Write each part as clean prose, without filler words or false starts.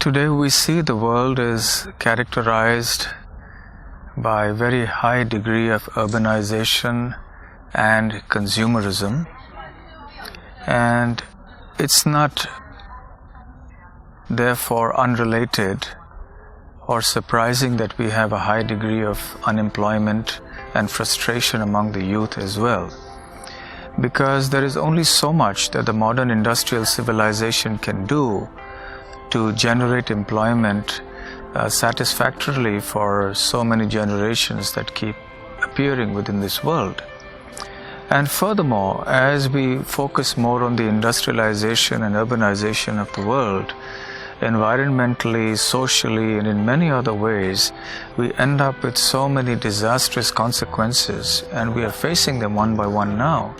Today we see the world is characterized by a very high degree of urbanization and consumerism, and it's not therefore unrelated or surprising that we have a high degree of unemployment and frustration among the youth as well, because there is only so much that the modern industrial civilization can do to generate employment satisfactorily for so many generations that keep appearing within this world. And furthermore, as we focus more on the industrialization and urbanization of the world, environmentally, socially, and in many other ways, we end up with so many disastrous consequences, and we are facing them one by one now.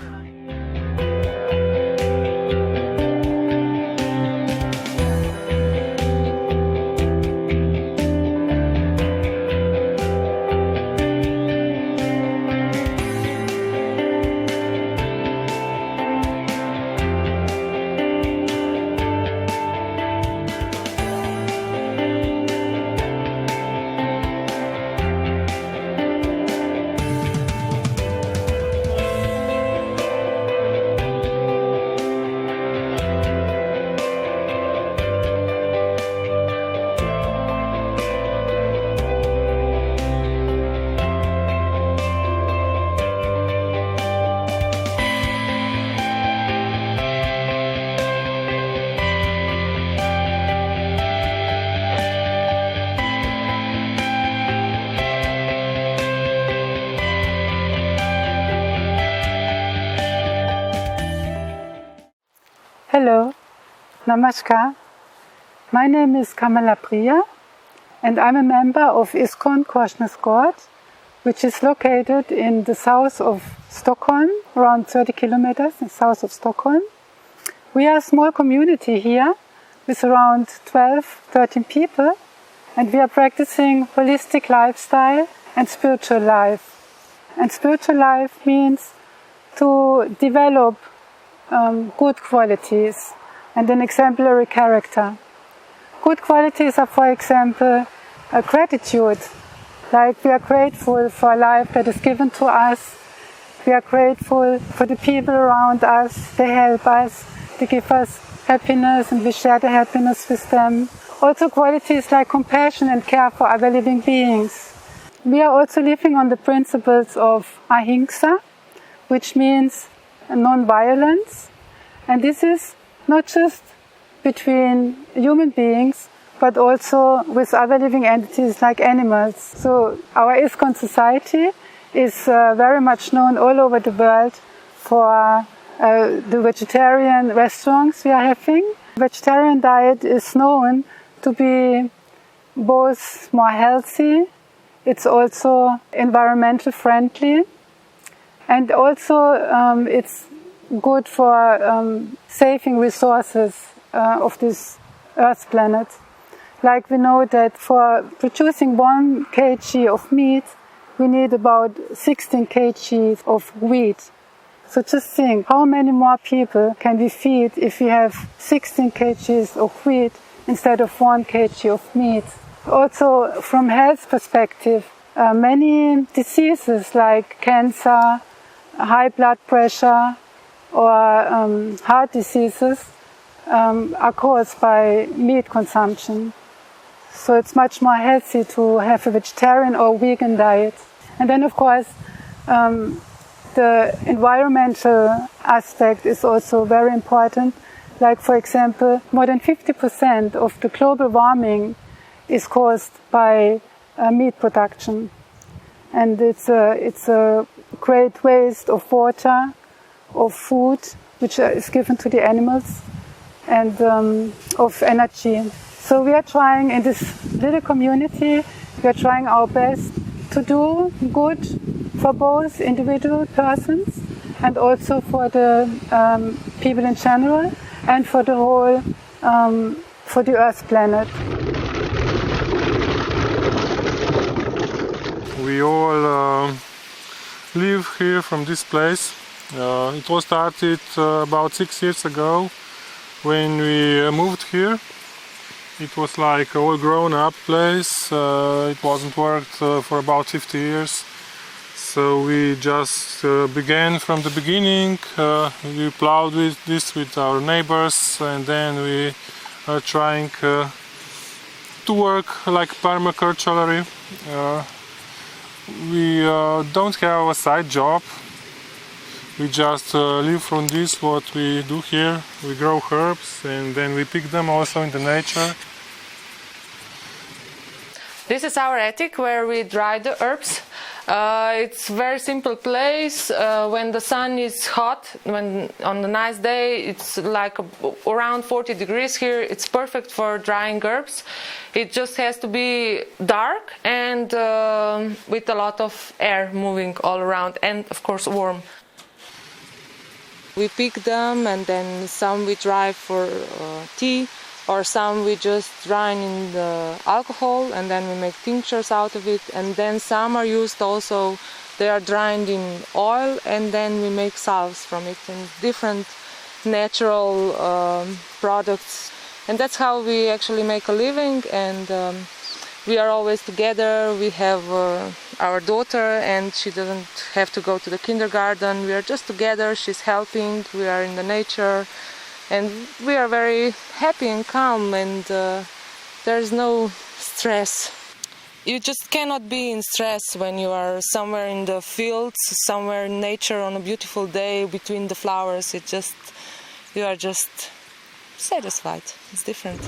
Hello, Namaskar. My name is Kamala Priya and I'm a member of ISKCON Krishna's God, which is located in the south of Stockholm, around 30 kilometers south of Stockholm. We are a small community here with around 12-13 people, and we are practicing holistic lifestyle and spiritual life. And spiritual life means to develop good qualities and an exemplary character. Good qualities are, for example, gratitude. Like, we are grateful for life that is given to us. We are grateful for the people around us. They help us, they give us happiness, and we share the happiness with them. Also qualities like compassion and care for other living beings. We are also living on the principles of ahimsa, which means non-violence, and this is not just between human beings but also with other living entities like animals. So our ISKCON society is very much known all over the world for the vegetarian restaurants we are having. Vegetarian diet is known to be both more healthy, it's also environmental friendly, and also it's good for saving resources of this Earth planet. Like, we know that for producing 1 kg of meat, we need about 16 kg of wheat. So just think, how many more people can we feed if we have 16 kg of wheat instead of 1 kg of meat? Also, from health perspective, many diseases like cancer, high blood pressure, or heart diseases are caused by meat consumption. So it's much more healthy to have a vegetarian or vegan diet. And then, of course, the environmental aspect is also very important. Like, for example, more than 50% of the global warming is caused by meat production. And it's a great waste of water, of food, which is given to the animals, and of energy. So we are trying, in this little community, we are trying our best to do good for both individual persons and also for the people in general, and for the whole, for the Earth planet. We all live here from this place. It was started about 6 years ago when we moved here, It was like all grown up place. It wasn't worked for about 50 years. So we just began from the beginning. We plowed with our neighbors, and then we are trying to work like permaculture. We don't have a side job. We just live from this, what we do here. We grow herbs and then we pick them also in the nature. This is our attic where we dry the herbs. It's a very simple place. When the sun is hot, when on a nice day, it's like around 40 degrees here. It's perfect for drying herbs. It just has to be dark and with a lot of air moving all around, and of course warm. We pick them and then some we dry for tea, or some we just dry in the alcohol and then we make tinctures out of it, and then some are used also, they are dried in oil and then we make salves from it and different natural products, and that's how we actually make a living. And we are always together. We have our daughter and she doesn't have to go to the kindergarten. We are just together, she's helping, we are in the nature. And we are very happy and calm, and there's no stress. You just cannot be in stress when you are somewhere in the fields, somewhere in nature on a beautiful day between the flowers. You are just satisfied. It's different.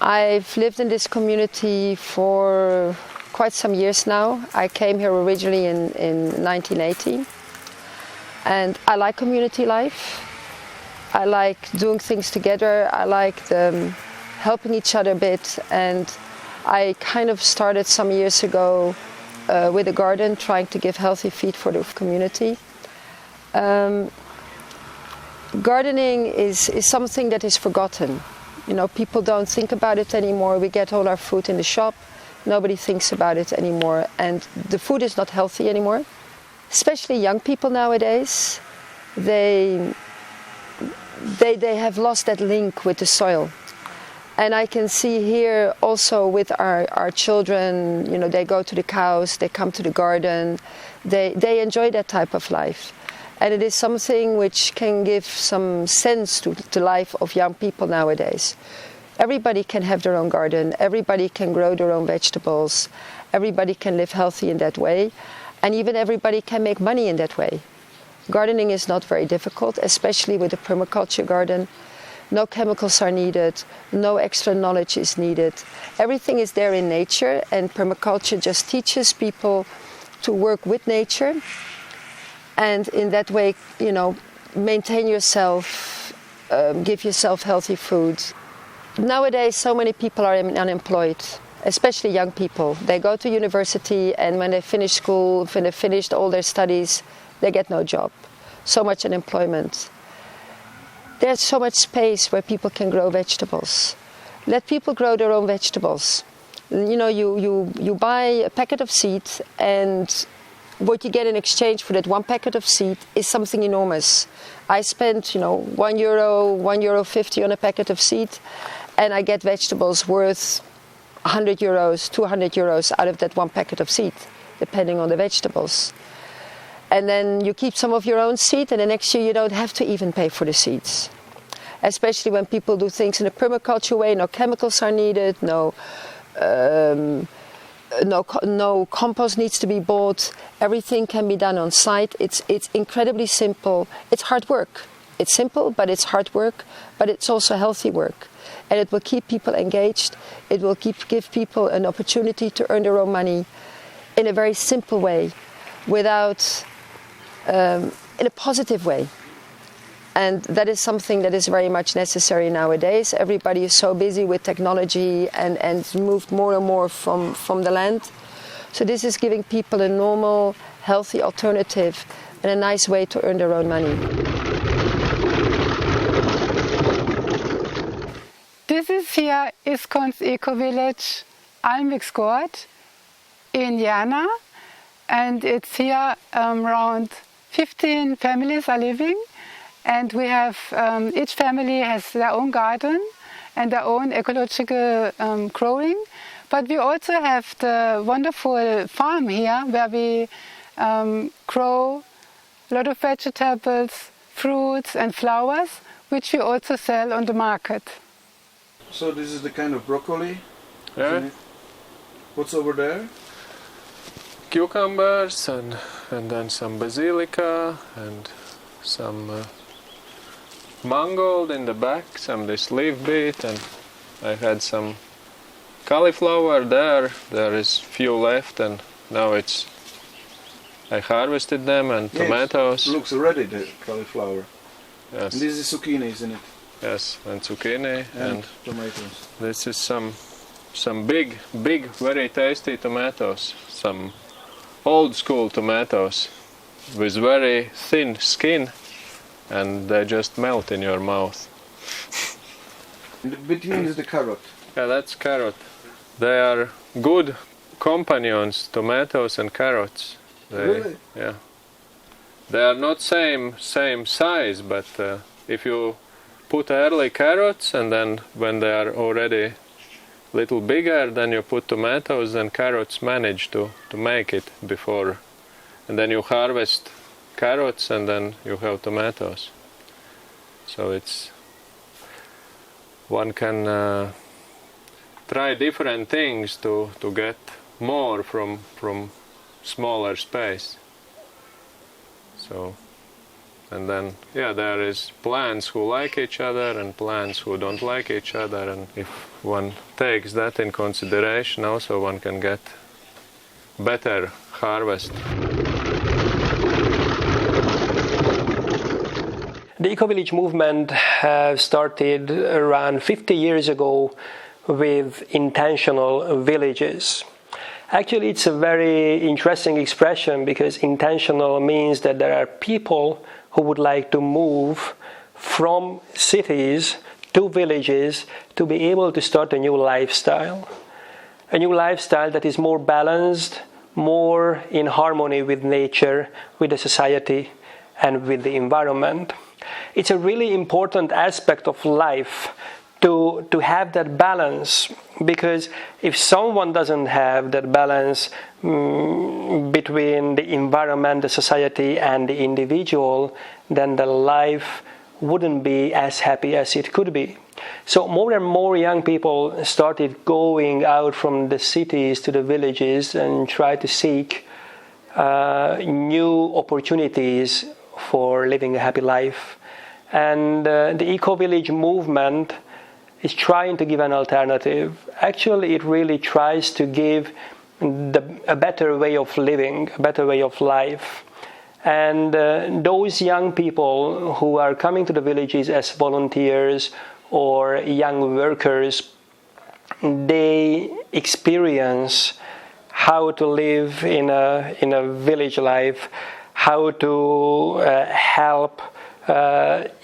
I've lived in this community for quite some years now. I came here originally in 1980. And I like community life. I like doing things together. I like helping each other a bit. And I kind of started some years ago with a garden, trying to give healthy feed for the community. Gardening is something that is forgotten. You know, people don't think about it anymore. We get all our food in the shop. Nobody thinks about it anymore. And the food is not healthy anymore. Especially young people nowadays, they have lost that link with the soil. And I can see here also with our children, you know, they go to the cows, they come to the garden, they enjoy that type of life. And it is something which can give some sense to the life of young people nowadays. Everybody can have their own garden, everybody can grow their own vegetables, everybody can live healthy in that way. And even everybody can make money in that way. Gardening is not very difficult, especially with a permaculture garden. No chemicals are needed, no extra knowledge is needed. Everything is there in nature, and permaculture just teaches people to work with nature and in that way, you know, maintain yourself, give yourself healthy food. Nowadays, so many people are unemployed. Especially young people. They go to university, and when they finish school, when they finished all their studies, they get no job. So much unemployment. There's so much space where people can grow vegetables. Let people grow their own vegetables. You know, you buy a packet of seed, and what you get in exchange for that one packet of seed is something enormous. I spent, you know, €1.50 on a packet of seed, and I get vegetables worth 100 euros, 200 euros out of that one packet of seed, depending on the vegetables. And then you keep some of your own seed, and the next year you don't have to even pay for the seeds. Especially when people do things in a permaculture way, no chemicals are needed, no compost needs to be bought. Everything can be done on site. It's incredibly simple. It's hard work. It's simple, but it's hard work, but it's also healthy work. And it will keep people engaged. It will give people an opportunity to earn their own money in a very simple way, without, in a positive way. And that is something that is very much necessary nowadays. Everybody is so busy with technology and moved more and more from the land. So this is giving people a normal, healthy alternative and a nice way to earn their own money. This is here ISKCON's eco-village Almviksgård in Jana, and it's here around 15 families are living, And we have, each family has their own garden and their own ecological growing. But we also have the wonderful farm here where we grow a lot of vegetables, fruits and flowers, which we also sell on the market. So this is the kind of broccoli? Yeah. What's over there? Cucumbers and then some basilica and some mangold in the back, some this leaf beet, and I had some cauliflower there. There is few left, and now I harvested them, and tomatoes. It looks already the cauliflower. Yes. And this is zucchini, isn't it? Yes, and zucchini And tomatoes. This is some big, very tasty tomatoes. Some old school tomatoes with very thin skin, and they just melt in your mouth. And between is the carrot. Yeah, that's carrot. They are good companions, tomatoes and carrots. Really? Yeah. They are not same size, but if you put early carrots and then when they are already little bigger, then you put tomatoes, and carrots manage to make it before. And then you harvest carrots and then you have tomatoes. So one can try different things to get more from smaller space. So, and then there is plants who like each other and plants who don't like each other, and if one takes that in consideration, also one can get better harvest. The eco-village movement started around 50 years ago with intentional villages. Actually, it's a very interesting expression because intentional means that there are people who would like to move from cities to villages to be able to start a new lifestyle. A new lifestyle that is more balanced, more in harmony with nature, with the society, and with the environment. It's a really important aspect of life to have that balance, because if someone doesn't have that balance between the environment, the society, and the individual, then the life wouldn't be as happy as it could be. So more and more young people started going out from the cities to the villages and try to seek new opportunities for living a happy life. And the eco-village movement is trying to give an alternative. Actually, it really tries to give a better way of living, a better way of life. And those young people who are coming to the villages as volunteers or young workers, they experience how to live in a village life, how to help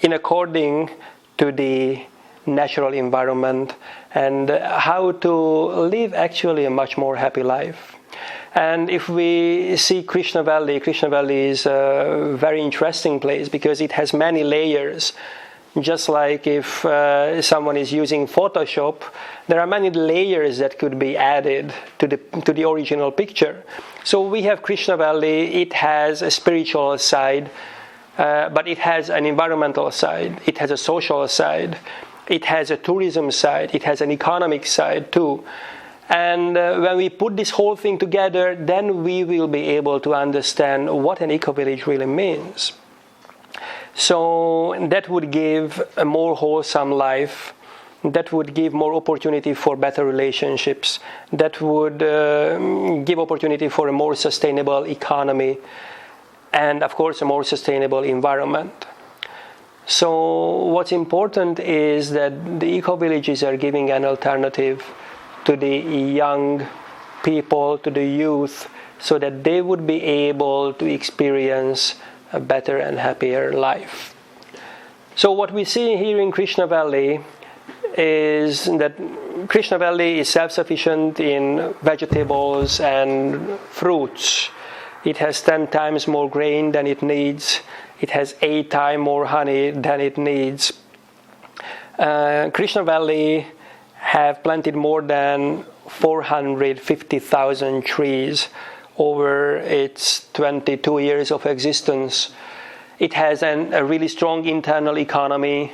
in according to the natural environment, and how to live actually a much more happy life. And if we see Krishna Valley is a very interesting place because it has many layers. Just like if someone is using Photoshop, there are many layers that could be added to the original picture. So we have Krishna Valley, it has a spiritual side, but it has an environmental side, it has a social side, it has a tourism side, it has an economic side too. And when we put this whole thing together, then we will be able to understand what an eco-village really means. So that would give a more wholesome life, that would give more opportunity for better relationships, that would give opportunity for a more sustainable economy, and of course a more sustainable environment. So what's important is that the eco-villages are giving an alternative to the young people, to the youth, so that they would be able to experience a better and happier life. So what we see here in Krishna Valley is that Krishna Valley is self-sufficient in vegetables and fruits. It has 10 times more grain than it needs. it has 8 times more honey than it needs. Krishna Valley have planted more than 450,000 trees over its 22 years of existence. It has a really strong internal economy,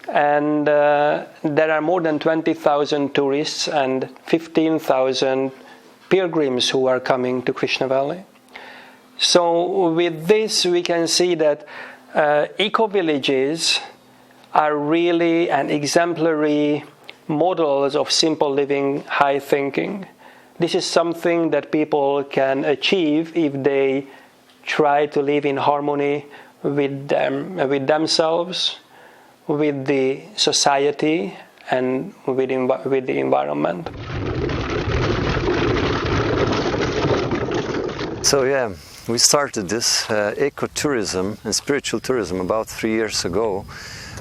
and there are more than 20,000 tourists and 15,000 pilgrims who are coming to Krishna Valley. So with this we can see that eco-villages are really an exemplary models of simple living, high thinking. This is something that people can achieve if they try to live in harmony with themselves, with the society, and with the environment. So yeah, we started this ecotourism and spiritual tourism about 3 years ago.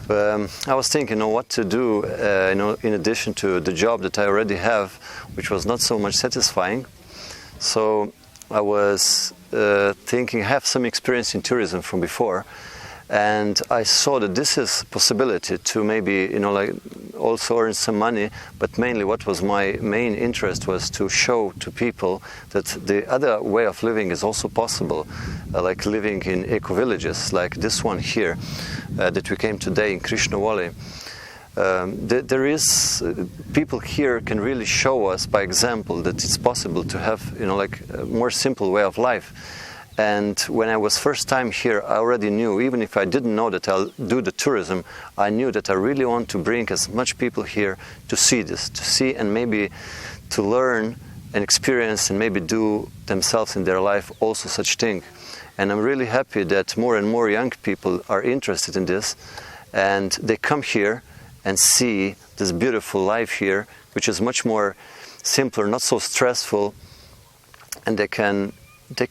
I was thinking what to do, in addition to the job that I already have, which was not so much satisfying. So I was thinking, I have some experience in tourism from before, and I saw that this is a possibility to maybe, also earn some money, but mainly what was my main interest was to show to people that the other way of living is also possible, like living in eco-villages, like this one here, that we came today in Krishna Valley. There is, people here can really show us by example that it's possible to have, a more simple way of life. And when I was first time here, I already knew, even if I didn't know that I'll do the tourism, I knew that I really want to bring as much people here to see this, to see and maybe to learn and experience and maybe do themselves in their life also such thing. And I'm really happy that more and more young people are interested in this, and they come here and see this beautiful life here, which is much more simpler, not so stressful, and they can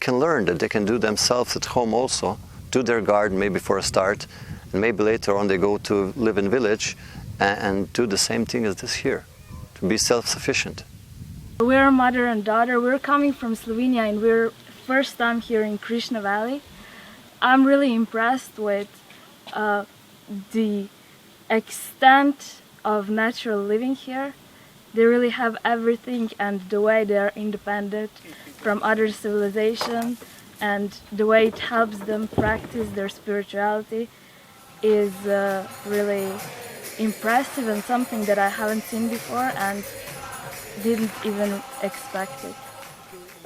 learn that they can do themselves at home also, do their garden maybe for a start, and maybe later on they go to live in village and do the same thing as this here, to be self-sufficient. We're mother and daughter. We're coming from Slovenia and we're first time here in Krishna Valley. I'm really impressed with the extent of natural living here. They really have everything, and the way they're independent from other civilizations and the way it helps them practice their spirituality is really impressive and something that I haven't seen before and didn't even expect it.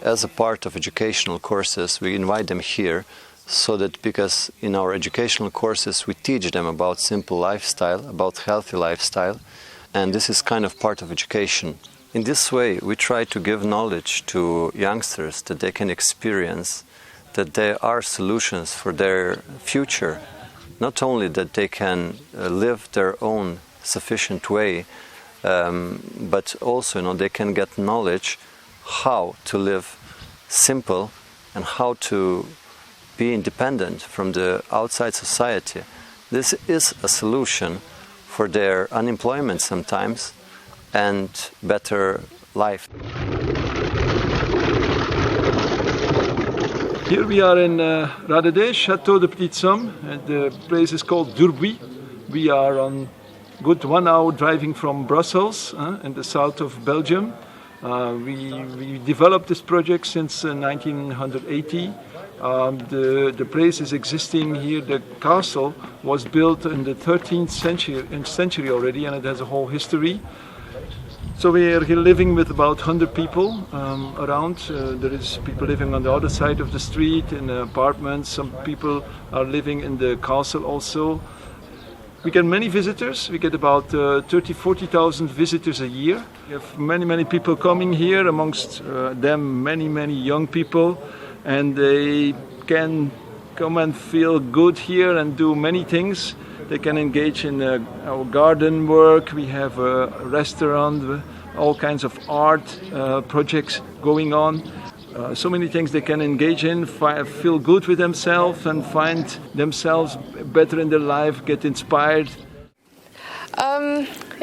As a part of educational courses, we invite them here so that, because in our educational courses we teach them about simple lifestyle, about healthy lifestyle, and this is kind of part of education. In this way we try to give knowledge to youngsters that they can experience that there are solutions for their future, not only that they can live their own sufficient way, but also they can get knowledge how to live simple and how to be independent from the outside society. This is a solution for their unemployment sometimes and better life. Here we are in Radede, Château de Petit Somme, and the place is called Durbuy. We are on good 1 hour driving from Brussels in the south of Belgium. We developed this project since 1980. The place is existing here. The castle was built in the 13th century already, and it has a whole history. So we are here living with about 100 people around. There is people living on the other side of the street in apartments. Some people are living in the castle also. We get many visitors. We get about 40,000 visitors a year. We have many people coming here, amongst them many young people, and they can come and feel good here and do many things. They can engage in our garden work. We have a restaurant, all kinds of art projects going on. So many things they can engage in, feel good with themselves and find themselves better in their life, get inspired.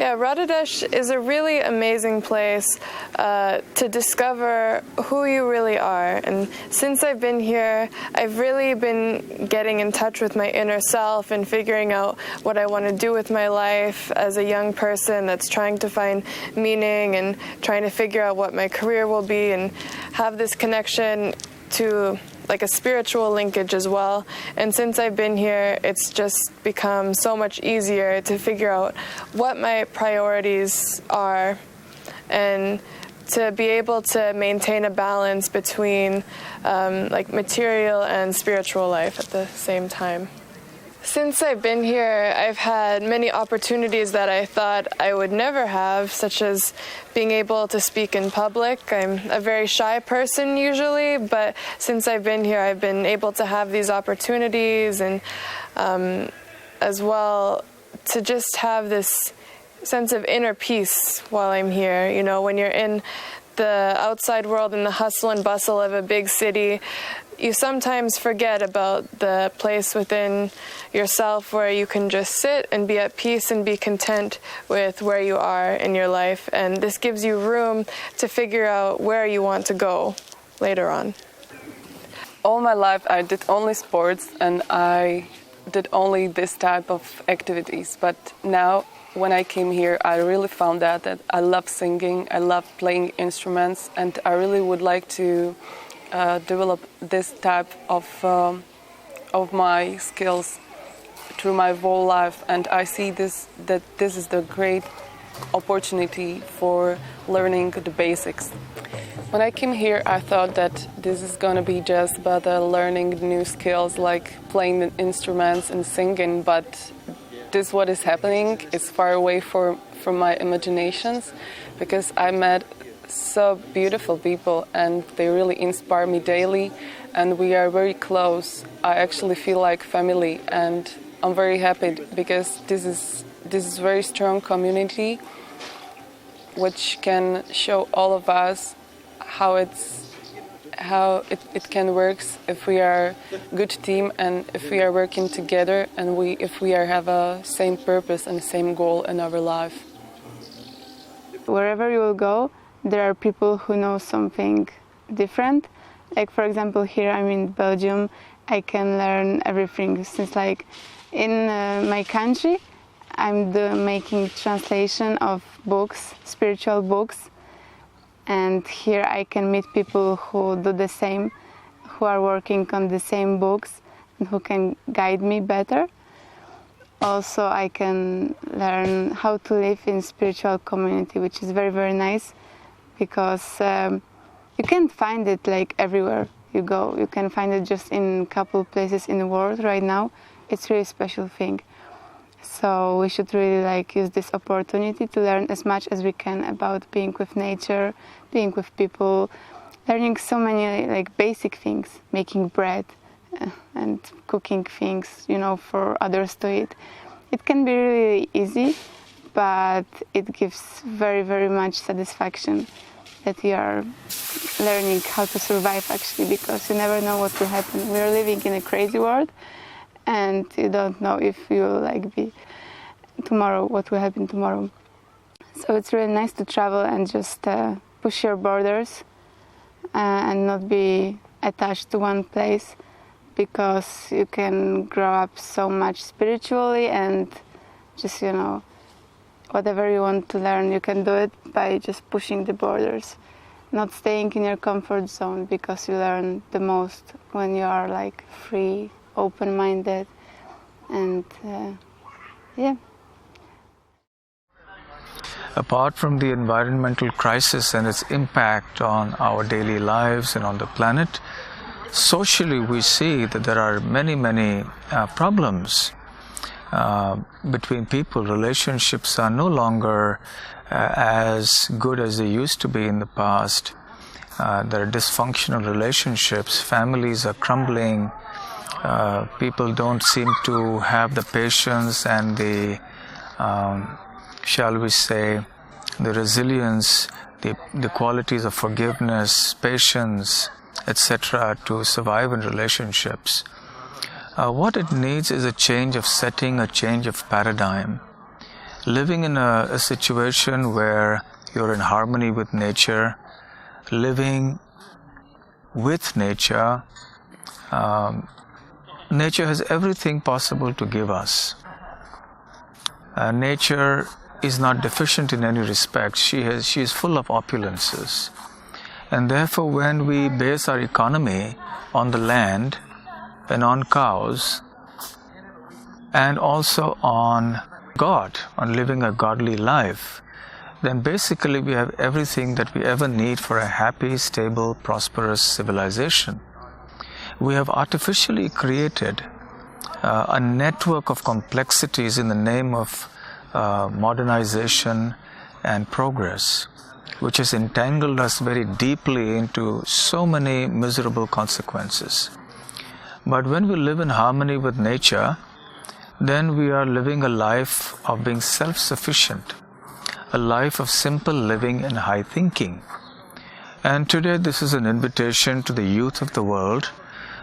Yeah, Radhadesh is a really amazing place to discover who you really are. And since I've been here, I've really been getting in touch with my inner self and figuring out what I want to do with my life as a young person that's trying to find meaning and trying to figure out what my career will be and have this connection to like a spiritual linkage as well. And since I've been here, it's just become so much easier to figure out what my priorities are and to be able to maintain a balance between like material and spiritual life at the same time. Since I've been here, I've had many opportunities that I thought I would never have, such as being able to speak in public. I'm a very shy person usually, but since I've been here, I've been able to have these opportunities and as well to just have this sense of inner peace while I'm here. You know, when you're in the outside world, in the hustle and bustle of a big city, you sometimes forget about the place within yourself where you can just sit and be at peace and be content with where you are in your life. And this gives you room to figure out where you want to go later on. All my life I did only sports and I did only this type of activities. But now when I came here, I really found out that I love singing, I love playing instruments, and I really would like to develop this type of my skills through my whole life, and I see that this is the great opportunity for learning the basics. When I came here, I thought that this is going to be just about learning new skills like playing the instruments and singing, but this what is happening is far away from my imaginations, because I met so beautiful people and they really inspire me daily, and we are very close. I actually feel like family, and I'm very happy because this is very strong community which can show all of us how it can work if we are a good team and if we are working together and if we have a same purpose and same goal in our life. Wherever you will go, there are people who know something different. Like for example, here I'm in Belgium, I can learn everything since like in my country, I'm making translation of books, spiritual books, and here I can meet people who do the same, who are working on the same books and who can guide me better. Also, I can learn how to live in spiritual community, which is very, very nice, because you can't find it like everywhere you go. You can find it just in a couple places in the world right now. It's really a special thing. So we should really like use this opportunity to learn as much as we can about being with nature, being with people, learning so many like basic things, making bread and cooking things, you know, for others to eat. It can be really easy, but it gives very, very much satisfaction that you are learning how to survive actually, because you never know what will happen. We are living in a crazy world, and you don't know if you will like be tomorrow, what will happen tomorrow. So it's really nice to travel and just push your borders and not be attached to one place, because you can grow up so much spiritually and just, you know, whatever you want to learn, you can do it by just pushing the borders, not staying in your comfort zone, because you learn the most when you are like free, open-minded, and yeah. Apart from the environmental crisis and its impact on our daily lives and on the planet, socially we see that there are many problems between people. Relationships are no longer as good as they used to be in the past. There are dysfunctional relationships, families are crumbling, people don't seem to have the patience and the shall we say, the resilience, the qualities of forgiveness, patience, etc. to survive in relationships. What it needs is a change of setting, a change of paradigm. living in a situation where you're in harmony with nature, living with nature, nature has everything possible to give us. Nature is not deficient in any respect. She is full of opulences. And therefore, when we base our economy on the land and on cows, and also on God, on living a godly life, then basically we have everything that we ever need for a happy, stable, prosperous civilization. We have artificially created a network of complexities in the name of modernization and progress, which has entangled us very deeply into so many miserable consequences. But when we live in harmony with nature, then we are living a life of being self-sufficient, a life of simple living and high thinking. And today this is an invitation to the youth of the world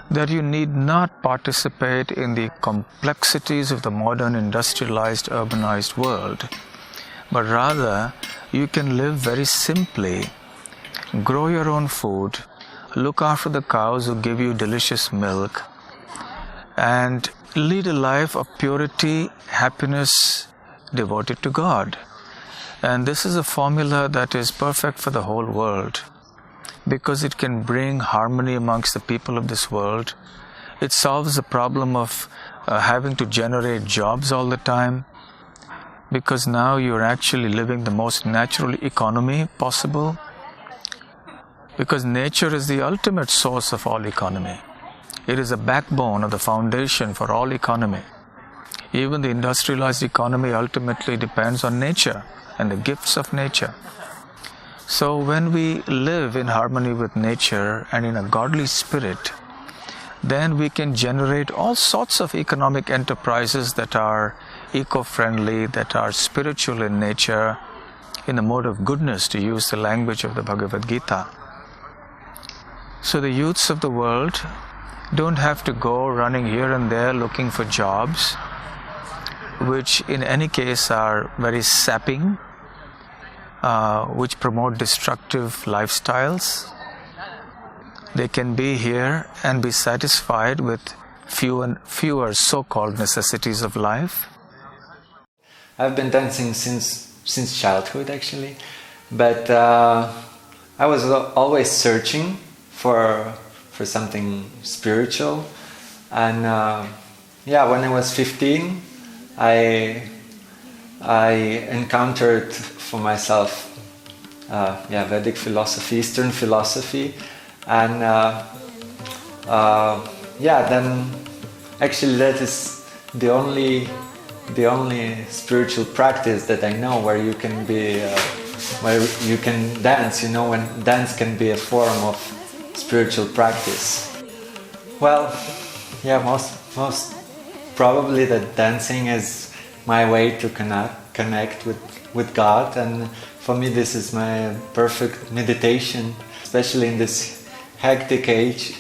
that you need not participate in the complexities of the modern industrialized, urbanized world, but rather you can live very simply, grow your own food, look after the cows who give you delicious milk, and lead a life of purity, happiness, devoted to God. And this is a formula that is perfect for the whole world, because it can bring harmony amongst the people of this world. It solves the problem of having to generate jobs all the time, because now you're actually living the most natural economy possible, because nature is the ultimate source of all economy. It is the backbone or the foundation for all economy. Even the industrialized economy ultimately depends on nature and the gifts of nature. So when we live in harmony with nature and in a godly spirit, then we can generate all sorts of economic enterprises that are eco-friendly, that are spiritual in nature, in a mode of goodness, to use the language of the Bhagavad Gita. So the youths of the world don't have to go running here and there looking for jobs, which in any case are very sapping, which promote destructive lifestyles. They can be here and be satisfied with fewer so-called necessities of life. I've been dancing since childhood, actually, but I was always searching for something spiritual, and when I was 15, I encountered for myself Vedic philosophy, Eastern philosophy, and then actually that is the only spiritual practice that I know where you can be where you can dance, when dance can be a form of spiritual practice. Well, most probably that dancing is my way to connect with God, and for me this is my perfect meditation, especially in this hectic age.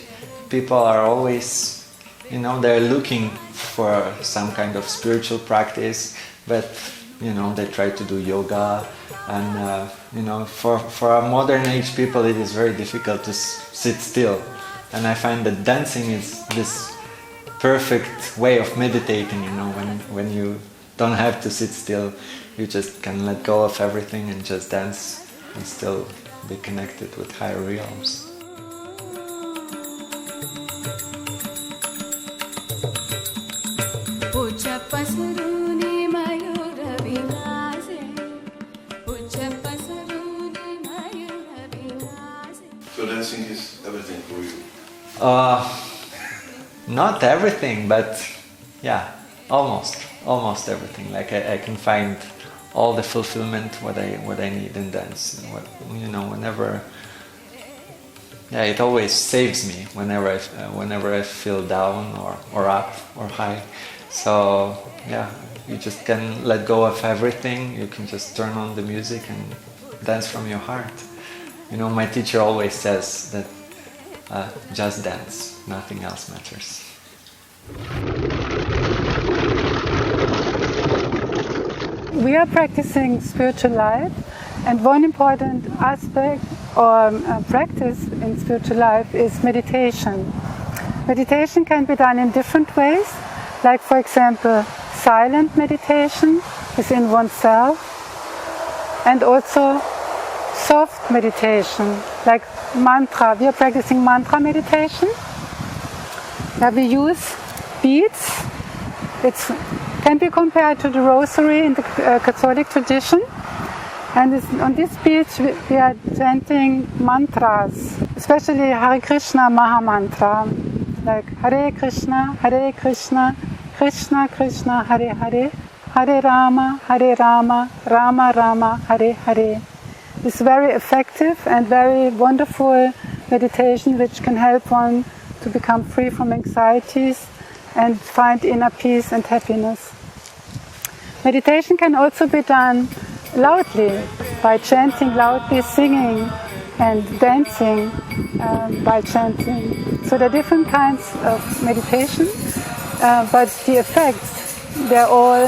People are always, they're looking for some kind of spiritual practice, but they try to do yoga, and for our modern age people it is very difficult to sit still, and I find that dancing is this perfect way of meditating. When you don't have to sit still, you just can let go of everything and just dance and still be connected with higher realms. So dancing is everything for you? Not everything, but almost everything. Like I can find all the fulfillment what I need in dance. Whenever, it always saves me whenever I feel down or up or high. So you just can let go of everything. You can just turn on the music and dance from your heart. My teacher always says that just dance, nothing else matters. we are practicing spiritual life, and one important aspect or practice in spiritual life is meditation. Meditation can be done in different ways, like for example silent meditation within oneself, and also soft meditation, like mantra. We are practicing mantra meditation. Now we use beads. It can be compared to the rosary in the Catholic tradition. And on these beads we are chanting mantras, especially Hare Krisna Maha Mantra, like Hare Krisna, Krishna Krishna, Hare Hare, Hare Rama, Rama Rama, Hare Hare. It's very effective and very wonderful meditation which can help one to become free from anxieties and find inner peace and happiness. Meditation can also be done loudly, by chanting loudly, singing and dancing by chanting. So there are different kinds of meditation, but the effects, they're all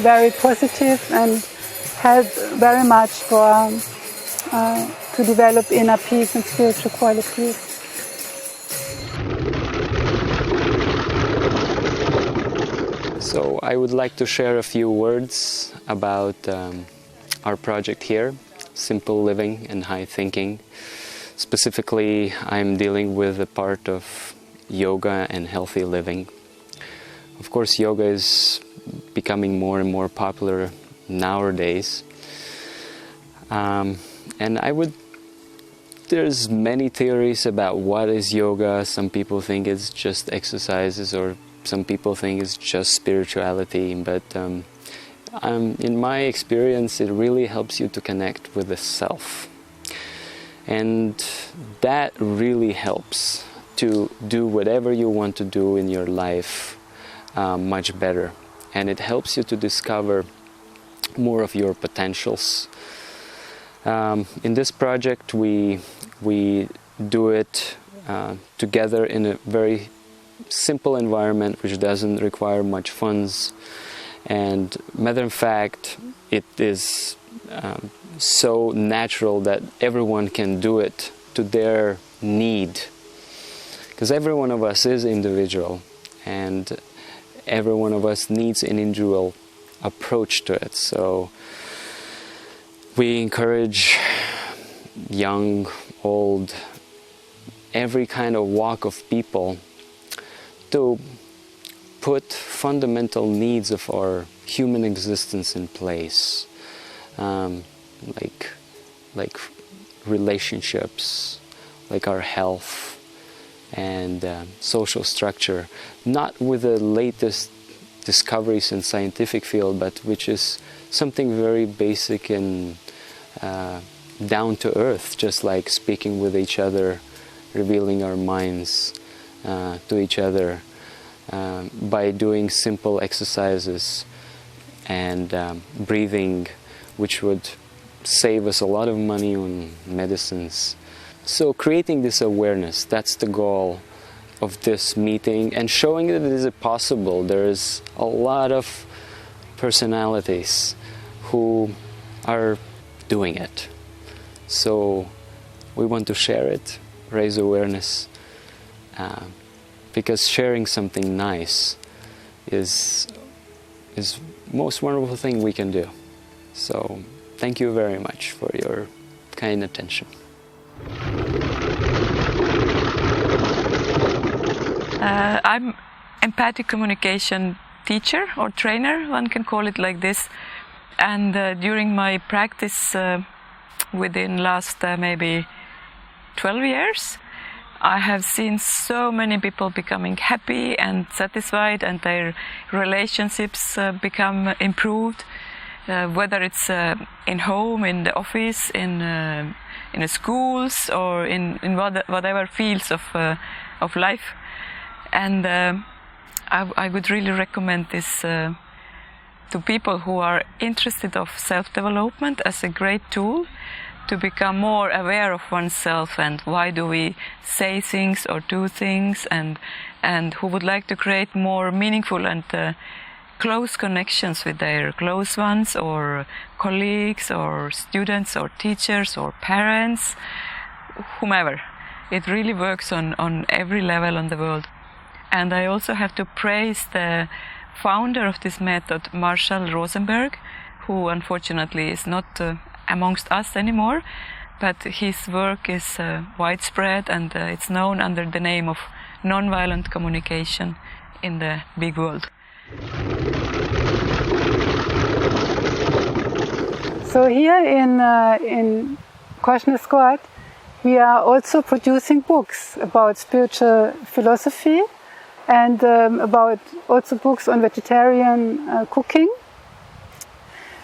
very positive and help very much for to develop inner peace and spiritual qualities. So I would like to share a few words about our project here, Simple Living and High Thinking. Specifically, I'm dealing with the part of yoga and healthy living. Of course, yoga is becoming more and more popular nowadays. And there's many theories about what is yoga. Some people think it's just exercises, or some people think it's just spirituality, but in my experience it really helps you to connect with the self, and that really helps to do whatever you want to do in your life much better, and it helps you to discover more of your potentials. In this project we do it together in a very simple environment which doesn't require much funds, and matter of fact it is so natural that everyone can do it to their need, because every one of us is individual and every one of us needs an individual approach to it. So we encourage young, old, every kind of walk of people to put fundamental needs of our human existence in place, like relationships, like our health and social structure, not with the latest discoveries in scientific field, but which is something very basic and down to earth, just like speaking with each other, revealing our minds to each other by doing simple exercises and breathing, which would save us a lot of money on medicines. So creating this awareness, that's the goal of this meeting, and showing that it is possible. There is a lot of personalities who are doing it. So we want to share it, raise awareness, because sharing something nice is most wonderful thing we can do. So thank you very much for your kind attention. I'm empathic communication teacher or trainer, one can call it like this. And during my practice within last maybe 12 years, I have seen so many people becoming happy and satisfied, and their relationships become improved, whether it's in home, in the office, in the schools, or in whatever fields of life. And I would really recommend this to people who are interested of self-development as a great tool to become more aware of oneself and why do we say things or do things, and who would like to create more meaningful and close connections with their close ones or colleagues or students or teachers or parents, whomever. It really works on every level on the world. And I also have to praise the founder of this method, Marshall Rosenberg, who unfortunately is not amongst us anymore, but his work is widespread and it's known under the name of nonviolent communication in the big world. So here in Krishna's court, we are also producing books about spiritual philosophy and about also books on vegetarian cooking.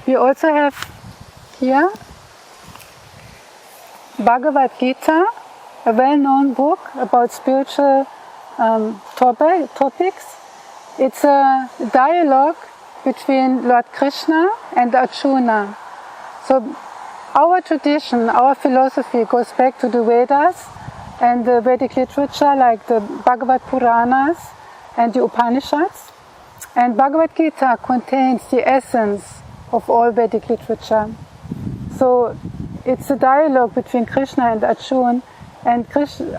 We also have here Bhagavad Gita, a well-known book about spiritual topics. It's a dialogue between Lord Krishna and Arjuna. So our tradition, our philosophy goes back to the Vedas and the Vedic literature like the Bhagavad Puranas and the Upanishads. And Bhagavad Gita contains the essence of all Vedic literature. So it's a dialogue between Krishna and Arjuna, and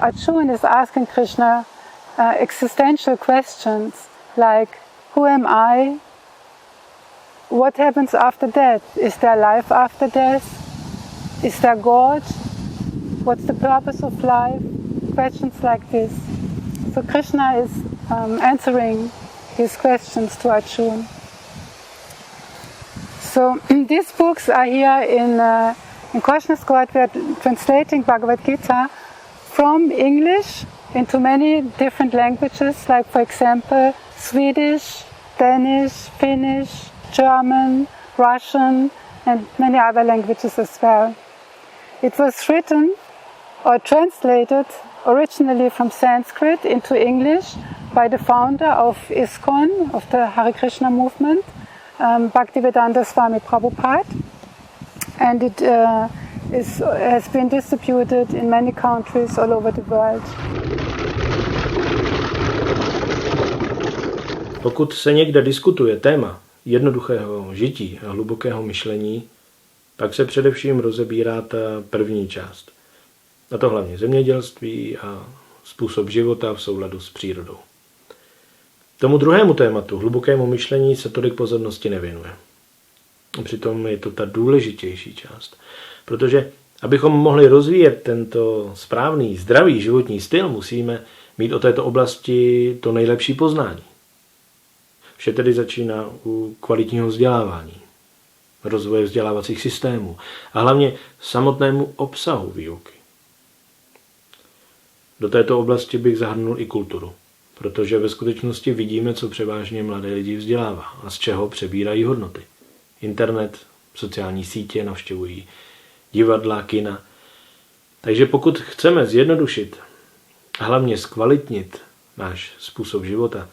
Arjuna is asking Krishna existential questions like, who am I? What happens after death? Is there life after death? Is there God? What's the purpose of life? Questions like this. So Krishna is answering these questions to Arjuna. So these books are here in Krishna's court. We are translating Bhagavad Gita from English into many different languages, like for example Swedish, Danish, Finnish, German, Russian, and many other languages as well. It was written or translated originally from Sanskrit into English by the founder of ISKCON, of the Hare Krishna movement, Bhaktivedanta Swami Prabhupada, and it has been distributed in many countries all over the world. Pokud se někde diskutuje téma jednoduchého žití a hlubokého myšlení, pak se především rozebírá ta první část. A to hlavně zemědělství a způsob života v souladu s přírodou. Tomu druhému tématu, hlubokému myšlení, se tolik pozornosti nevěnuje. Přitom je to ta důležitější část. Protože abychom mohli rozvíjet tento správný, zdravý životní styl, musíme mít o této oblasti to nejlepší poznání. Vše tedy začíná u kvalitního vzdělávání, rozvoje vzdělávacích systémů a hlavně samotnému obsahu výuky. Do této oblasti bych zahrnul i kulturu, protože ve skutečnosti vidíme, co převážně mladé lidi vzdělává a z čeho přebírají hodnoty. Internet, sociální sítě, navštěvují divadla, kina. Takže pokud chceme zjednodušit a hlavně zkvalitnit náš způsob života,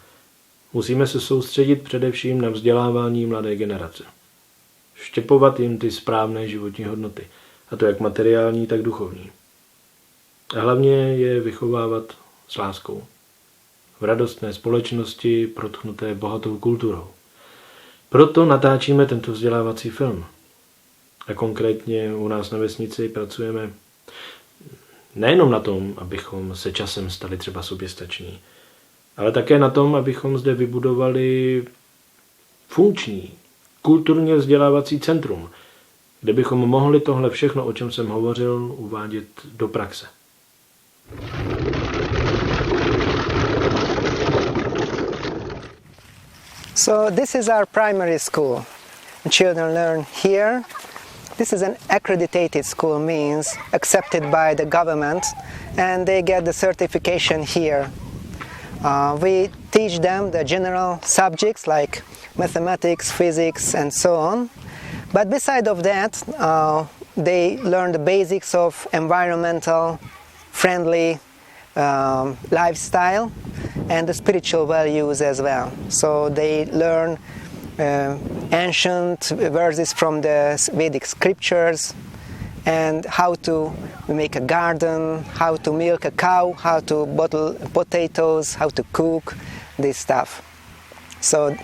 musíme se soustředit především na vzdělávání mladé generace. Štěpovat jim ty správné životní hodnoty, a to jak materiální, tak duchovní. A hlavně je vychovávat s láskou. V radostné společnosti protchnuté bohatou kulturou. Proto natáčíme tento vzdělávací film. A konkrétně u nás na vesnici pracujeme nejenom na tom, abychom se časem stali třeba soběstační, ale také na tom, abychom zde vybudovali funkční, kulturně vzdělávací centrum, kde bychom mohli tohle všechno, o čem jsem hovořil, uvádět do praxe. So this is our primary school. Children learn here. This is an accredited school, means accepted by the government, and they get the certification here. We teach them the general subjects like mathematics, physics, and so on. But beside of that, they learn the basics of environmental friendly lifestyle and the spiritual values as well. So they learn ancient verses from the Vedic scriptures and how to make a garden, how to milk a cow, how to bottle potatoes, how to cook, this stuff. So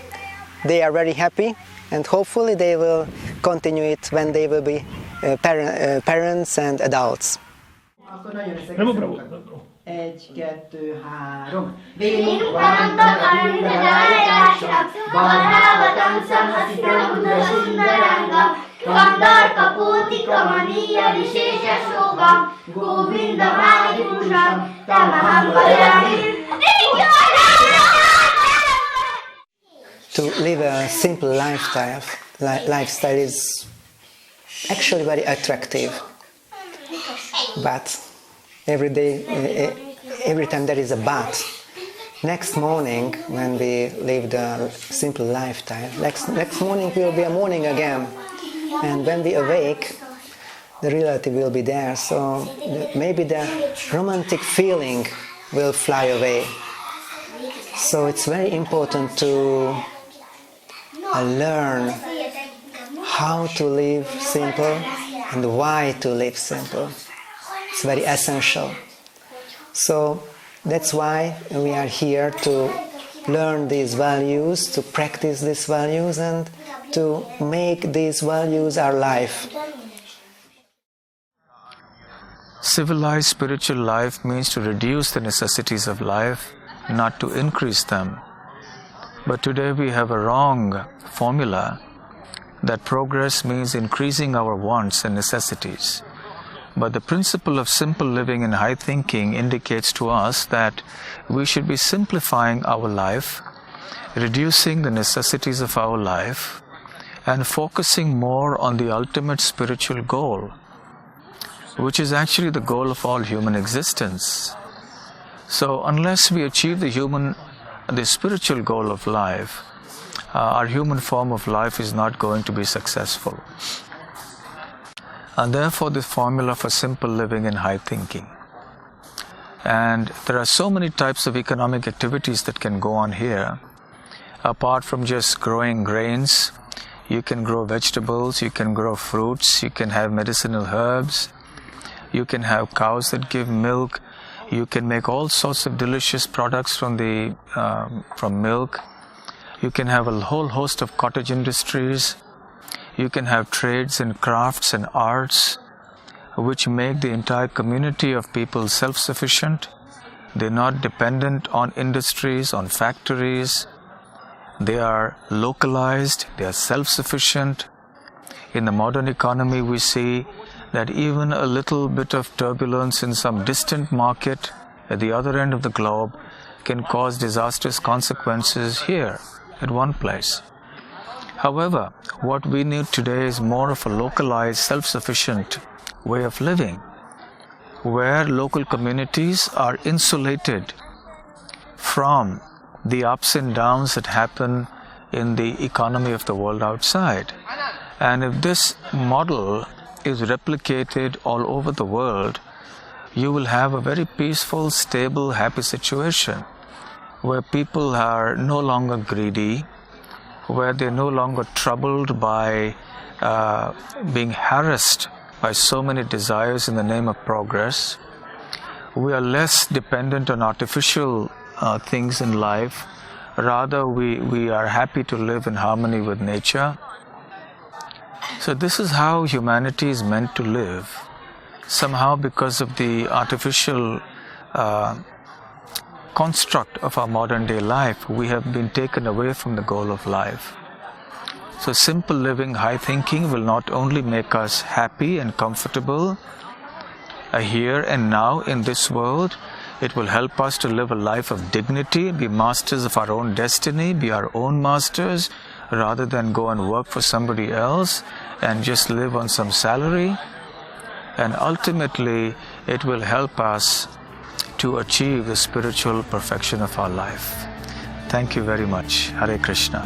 they are very happy, and hopefully they will continue it when they will be parents and adults. Egy, kettő, három. Végig kalandok, amit a dáljásom, balhába tancam, hasztam, udasundarangam, kandarka, pótika, maniya, viséses jogam, Govinda, májusam, tamaham, vajamir. To live a simple lifestyle is actually very attractive, but every time there is a but. Next morning, when we live a simple lifestyle, next morning will be a morning again, and when we awake, the reality will be there. So maybe the romantic feeling will fly away. So it's very important to learn how to live simple and why to live simple. It's very essential. So that's why we are here to learn these values, to practice these values, and to make these values our life. Civilized spiritual life means to reduce the necessities of life, not to increase them. But today we have a wrong formula that progress means increasing our wants and necessities. But the principle of simple living and high thinking indicates to us that we should be simplifying our life, reducing the necessities of our life, and focusing more on the ultimate spiritual goal, which is actually the goal of all human existence. So unless we achieve the spiritual goal of life, our human form of life is not going to be successful. And therefore the formula for simple living and high thinking. And there are so many types of economic activities that can go on here. Apart from just growing grains, you can grow vegetables, you can grow fruits, you can have medicinal herbs, you can have cows that give milk, you can make all sorts of delicious products from milk, you can have a whole host of cottage industries, you can have trades and crafts and arts which make the entire community of people self-sufficient. They're not dependent on industries, on factories. They are localized, they are self-sufficient. In the modern economy we see that even a little bit of turbulence in some distant market at the other end of the globe can cause disastrous consequences here at one place. However, what we need today is more of a localized, self-sufficient way of living, where local communities are insulated from the ups and downs that happen in the economy of the world outside. And if this model is replicated all over the world, you will have a very peaceful, stable, happy situation where people are no longer greedy, where they're no longer troubled by being harassed by so many desires in the name of progress. We are less dependent on artificial things in life. Rather, we are happy to live in harmony with nature. So this is how humanity is meant to live. Somehow, because of the artificial construct of our modern day life, we have been taken away from the goal of life. So simple living, high thinking will not only make us happy and comfortable here and now in this world, it will help us to live a life of dignity, be masters of our own destiny, be our own masters, rather than go and work for somebody else and just live on some salary. And ultimately, it will help us to achieve the spiritual perfection of our life. Thank you very much. Hare Krishna.